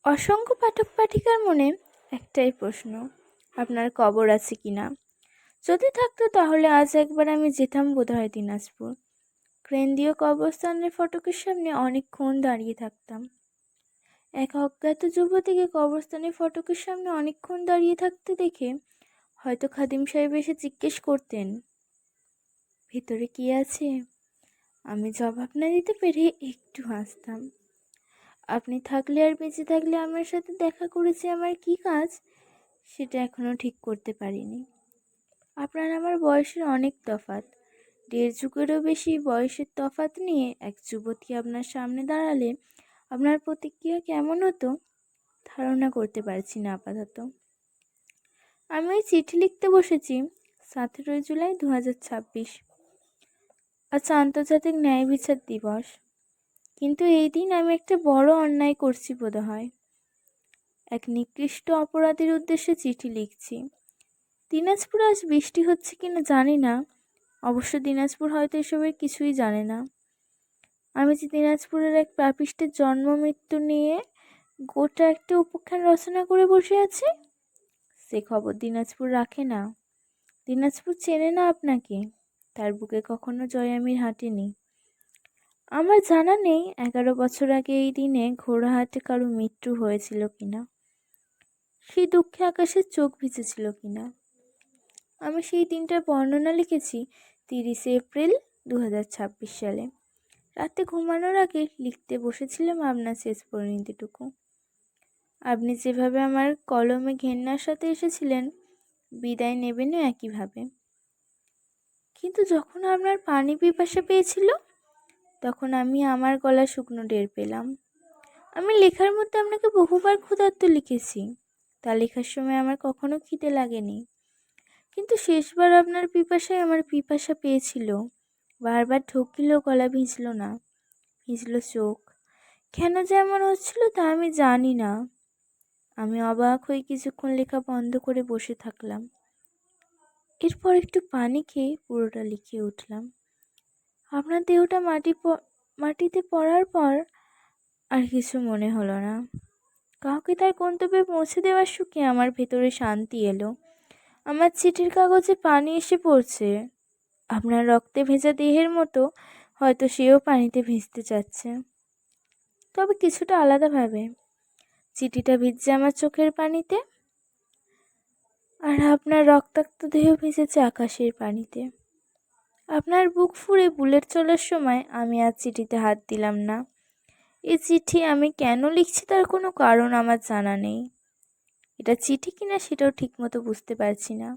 অসংখ্য পাঠক পাঠিকার মনে একটাই প্রশ্ন, আপনার কবর আছে কিনা? যদি থাকতো তাহলে আজ একবার আমি যেতাম বোধহয় দিনাজপুর। কেন্দ্রীয় কবরস্থানের ফটকের সামনে অনেকক্ষণ দাঁড়িয়ে থাকতাম। এক অজ্ঞাত যুবতীকে কবরস্থানের ফটকের সামনে অনেকক্ষণ দাঁড়িয়ে থাকতে দেখে হয়তো খাদিম সাহেব এসে জিজ্ঞেস করতেন, ভিতরে কি আছে? আমি জবাব না দিতে পেরে একটু হাসতাম। আপনি থাকলে আর বেঁচে থাকলে আমার সাথে দেখা করেছে আমার কি কাজ, সেটা এখনো ঠিক করতে পারিনি। আপনার আমার বয়সের অনেক তফাৎ, 1.5 যুগেরও বেশি বয়সের তফাৎ নিয়ে এক যুবতী আপনার সামনে দাঁড়ালে আপনার প্রতিক্রিয়া কেমন হতো ধারণা করতে পারছি না আপাতত। আমি ওই চিঠি লিখতে বসেছি। 17 জুলাই 2026। আজ আন্তর্জাতিক ন্যায় বিচার দিবস, কিন্তু এই দিন আমি একটা বড় অন্যায় করছি বোধহয়। এক নিকৃষ্ট অপরাধীর উদ্দেশ্যে চিঠি লিখছি। দিনাজপুরে আজ বৃষ্টি হচ্ছে কিনা জানি না, অবশ্য দিনাজপুর হয়তো এসবের কিছুই জানে না। আমি যে দিনাজপুরের এক পাপিষ্টের জন্ম মৃত্যু নিয়ে গোটা একটা উপাখ্যান রচনা করে বসে আছি, সে খবর দিনাজপুর রাখে না। দিনাজপুর চেনে না আপনাকে, তার বুকে কখনো জয়ামির হাঁটেনি। আমার জানা নেই 11 বছর আগে এই দিনে ঘোড়াহাটে কারো মৃত্যু হয়েছিল কিনা, সেই দুঃখে আকাশের চোখ ভিজেছিল কিনা। আমি সেই দিনটার বর্ণনা লিখেছি 30 এপ্রিল 2026 সালে। রাতে ঘুমানোর আগে লিখতে বসেছিলাম আপনার শেষ পরিণতিটুকু। আপনি যেভাবে আমার কলমে ঘেন্নার সাথে এসেছিলেন, বিদায় নেবেনও একইভাবে। কিন্তু যখন আপনার পানি পিপাসা পেয়েছিল, তখন আমি আমার গলা শুকনো টের পেলাম। আমি লেখার মধ্যে আপনাকে বহুবার ক্ষুধার্ত লিখেছি, তা লেখার সময় আমার কখনো খিদে লাগেনি। কিন্তু শেষবার আপনার পিপাসায় আমার পিপাসা পেয়েছিল, বারবার ঢুকিলেও গলা ভিজল না, ভিজল চোখ। কেন যে এমন হচ্ছিল তা আমি জানি না। আমি অবাক হয়ে কিছুক্ষণ লেখা বন্ধ করে বসে থাকলাম। এরপর একটু পানি খেয়ে পুরোটা লিখে উঠলাম। আপনার দেহটা মাটিতে পড়ার পর আর কিছু মনে হলো না। কাউকে তার গন্তব্যে পৌঁছে দেওয়ার সুখে আমার ভেতরে শান্তি এলো। আমার চিঠির কাগজে পানি এসে পড়ছে। আপনার রক্তে ভেজা দেহের মতো হয়তো সেও পানিতে ভিজতে চাচ্ছে, তবে কিছুটা আলাদাভাবে। চিঠিটা ভিজছে আমার চোখের পানিতে, আর আপনার রক্তাক্ত দেহ ভিজেছে আকাশের পানিতে। আপনার বুক ফুঁড়ে বুলেট চলার সময় আমি আর চিঠিতে হাত দিলাম না। এই চিঠি আমি কেন লিখছি তার কোনো কারণ আমার জানা নেই। এটা চিঠি কিনা সেটাও ঠিকমতো বুঝতে পারছি না,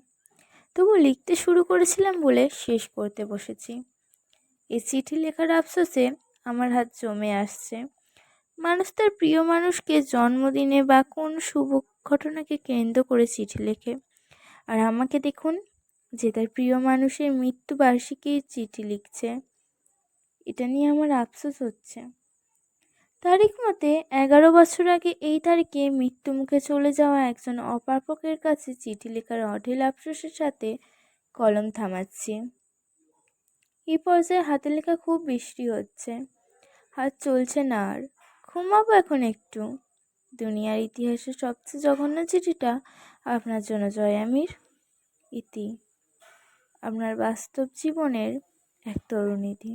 তবু লিখতে শুরু করেছিলাম বলে শেষ করতে বসেছি। এই চিঠি লেখার আফসোসে আমার হাত জমে আসছে। মানুষ তার প্রিয় মানুষকে জন্মদিনে বা কোন শুভ ঘটনাকে কেন্দ্র করে চিঠি লেখে, আর আমাকে দেখুন যে তার প্রিয় মানুষের মৃত্যুবার্ষিকীর চিঠি লিখছে। এটা নিয়ে আমার আফসোস হচ্ছে। তারিখ মতে 11 বছর আগে এই তারিখে মৃত্যুমুখে চলে যাওয়া একজন অপ্রাপকের কাছে চিঠি লেখার অঢেল আফসোসের সাথে কলম থামাচ্ছি। এই পর্যায়ে হাতে লেখা খুব বৃষ্টি হচ্ছে, হাত চলছে না আর। ঘুমাবো এখন একটু। দুনিয়ার ইতিহাসের সবচেয়ে জঘন্য চিঠিটা আপনার জন্য জয়ামির। ইতি। আপনার বাস্তব জীবনের এক তরুণীতি।